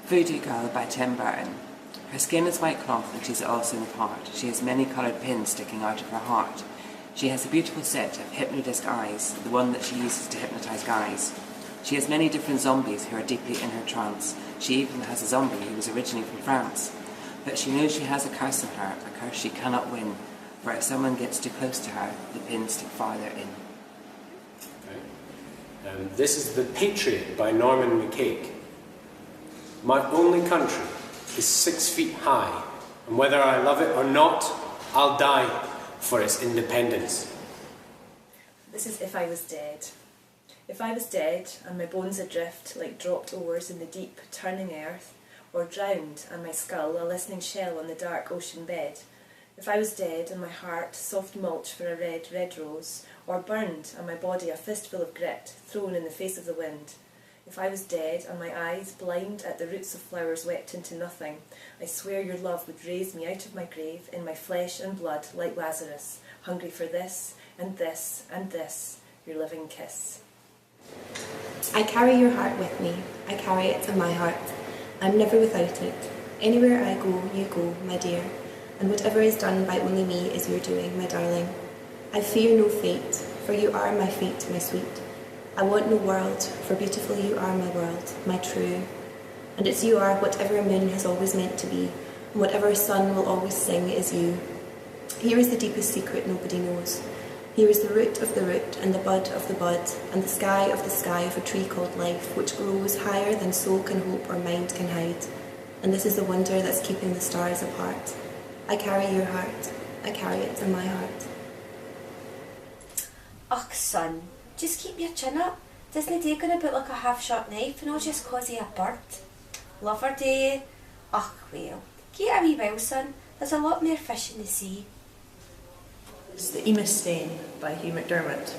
Voodoo Girl by Tim Burton. Her skin is white cloth and she is also in part. She has many coloured pins sticking out of her heart. She has a beautiful set of hypnodisc eyes, the one that she uses to hypnotise guys. She has many different zombies who are deeply in her trance. She even has a zombie who was originally from France. But she knows she has a curse on her, a curse she cannot win, for if someone gets too close to her, the pins stick farther in. Okay. This is The Patriot by MacCaig. My only country is 6 feet high, and whether I love it or not, I'll die for its independence. This is If I Was Dead. If I was dead, and my bones adrift like dropped oars in the deep, turning earth, or drowned, and my skull a listening shell on the dark ocean bed. If I was dead, and my heart soft mulch for a red, red rose, or burned, and my body a fistful of grit, thrown in the face of the wind. If I was dead, and my eyes blind at the roots of flowers wept into nothing, I swear your love would raise me out of my grave, in my flesh and blood, like Lazarus, hungry for this, and this, and this, your living kiss. I carry your heart with me, I carry it in my heart. I'm never without it. Anywhere I go, you go, my dear, and whatever is done by only me is your doing, my darling. I fear no fate, for you are my fate, my sweet. I want no world, for beautiful you are my world, my true. And it's you are whatever a moon has always meant to be, and whatever a sun will always sing is you. Here is the deepest secret nobody knows. Here is the root of the root, and the bud of the bud, and the sky of a tree called life, which grows higher than soul can hope or mind can hide. And this is the wonder that's keeping the stars apart. I carry your heart, I carry it in my heart. Och, son, just keep your chin up. Disn't he going about like a half-sharp knife and all just cause he a bird? Lover day. Och, well, keep a wee while, son. There's a lot more fish in the sea. It's the Eemis Stane by Hugh MacDiarmid.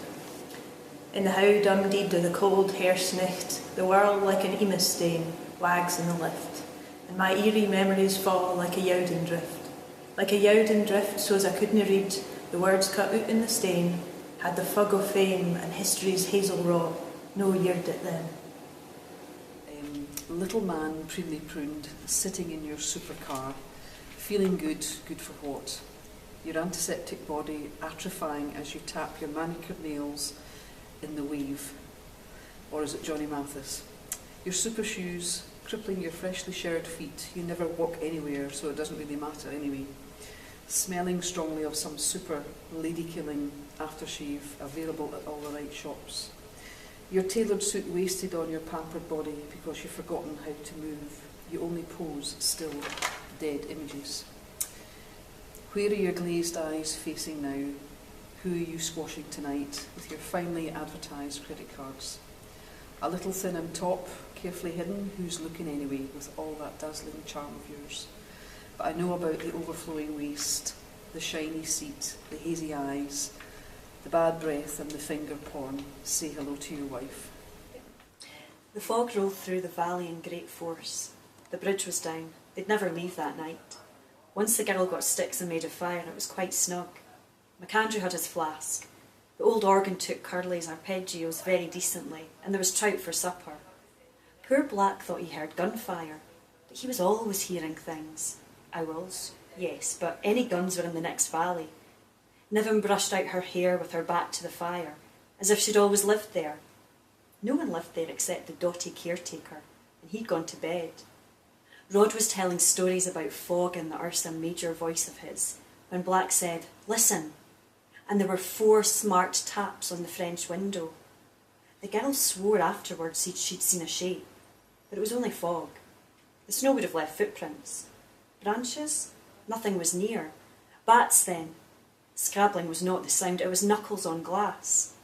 In the how dum deed of the cold hair snicht, the world like an Eemis stain wags in the lift, and my eerie memories fall like a yowden drift. Like a yowden drift, so as I couldna read the words cut out in the stain, had the fug of fame and history's hazel raw no yeard it then. Little man preenly pruned, sitting in your supercar, feeling good, good for what? Your antiseptic body atrophying as you tap your manicured nails in the weave. Or is it Johnny Mathis? Your super shoes crippling your freshly showered feet. You never walk anywhere, so it doesn't really matter anyway. Smelling strongly of some super lady-killing aftershave available at all the right shops. Your tailored suit wasted on your pampered body because you've forgotten how to move. You only pose still, dead images. Where are your glazed eyes facing now? Who are you squashing tonight with your finely advertised credit cards? A little thin on top, carefully hidden, who's looking anyway with all that dazzling charm of yours? But I know about the overflowing waist, the shiny seat, the hazy eyes, the bad breath and the finger porn. Say hello to your wife. The fog rolled through the valley in great force. The bridge was down. They'd never leave that night. Once the girl got sticks and made a fire, it was quite snug. MacAndrew had his flask. The old organ took Curly's arpeggios very decently, and there was trout for supper. Poor Black thought he heard gunfire, but he was always hearing things. Owls, yes, but any guns were in the next valley. Niven brushed out her hair with her back to the fire, as if she'd always lived there. No one lived there except the dotty caretaker, and he'd gone to bed. Rod was telling stories about fog in the Ursa Major voice of his, when Black said, "Listen," and there were 4 smart taps on the French window. The girl swore afterwards she'd seen a shape, but it was only fog. The snow would have left footprints. Branches? Nothing was near. Bats then. Scrabbling was not the sound, it was knuckles on glass.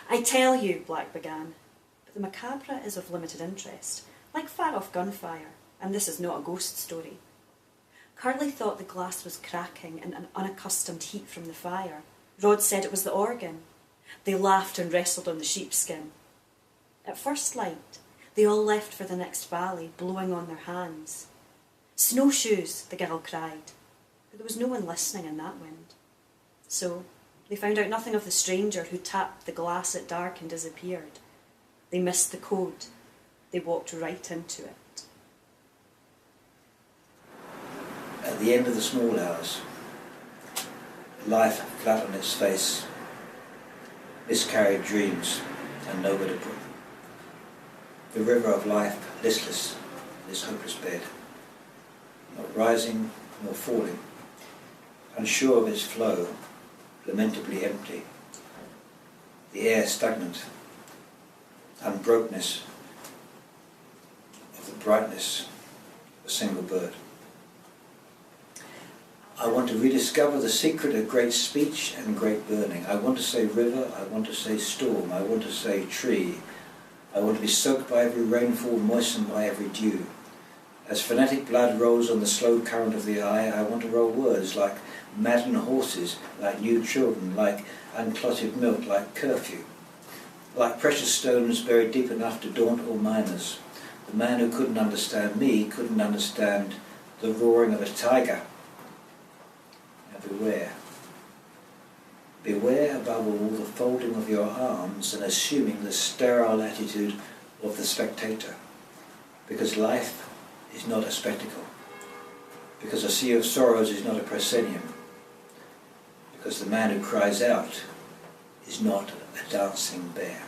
"I tell you," Black began, but the macabre is of limited interest, like far-off gunfire, and this is not a ghost story. Curly thought the glass was cracking in an unaccustomed heat from the fire. Rod said it was the organ. They laughed and wrestled on the sheepskin. At first light, they all left for the next valley, blowing on their hands. "Snowshoes," the girl cried, but there was no one listening in that wind. So they found out nothing of the stranger who tapped the glass at dark and disappeared. They missed the code. They walked right into it. At the end of the small hours, life flat on its face, miscarried dreams and nowhere to put them. The river of life listless in this hopeless bed, not rising nor falling, unsure of its flow, lamentably empty, the air stagnant, unbrokenness of the brightness of a single bird. I want to rediscover the secret of great speech and great burning. I want to say river, I want to say storm, I want to say tree. I want to be soaked by every rainfall, moistened by every dew. As frenetic blood rolls on the slow current of the eye, I want to roll words like maddened horses, like new children, like unclotted milk, like curfew, like precious stones buried deep enough to daunt all miners. The man who couldn't understand me couldn't understand the roaring of a tiger. Now beware. Beware above all the folding of your arms and assuming the sterile attitude of the spectator, because life is not a spectacle, because a sea of sorrows is not a proscenium, because the man who cries out is not a dancing bear.